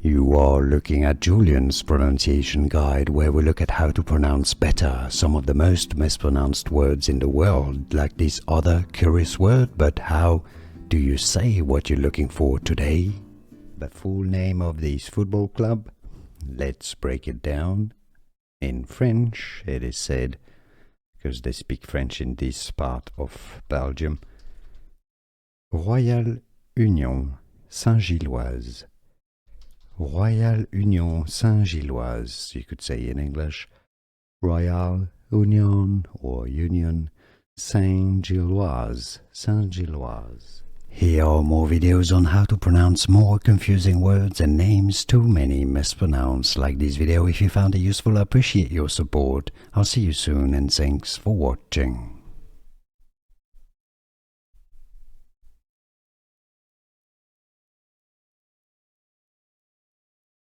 You are looking at Julian's pronunciation guide, where we look at how to pronounce better some of the most mispronounced words in the world, like this other curious word. But how do you say what you're looking for today? The full name of this football club? Let's break it down. In French, it is said, because they speak French in this part of Belgium, Royale Union Saint-Gilloise. Royale Union Saint-Gilloise, you could say in English. Royale Union or Union Saint-Gilloise. Saint-Gilloise. Here are more videos on how to pronounce more confusing words and names too many mispronounced. Like this video if you found it useful. I appreciate your support. I'll see you soon and thanks for watching.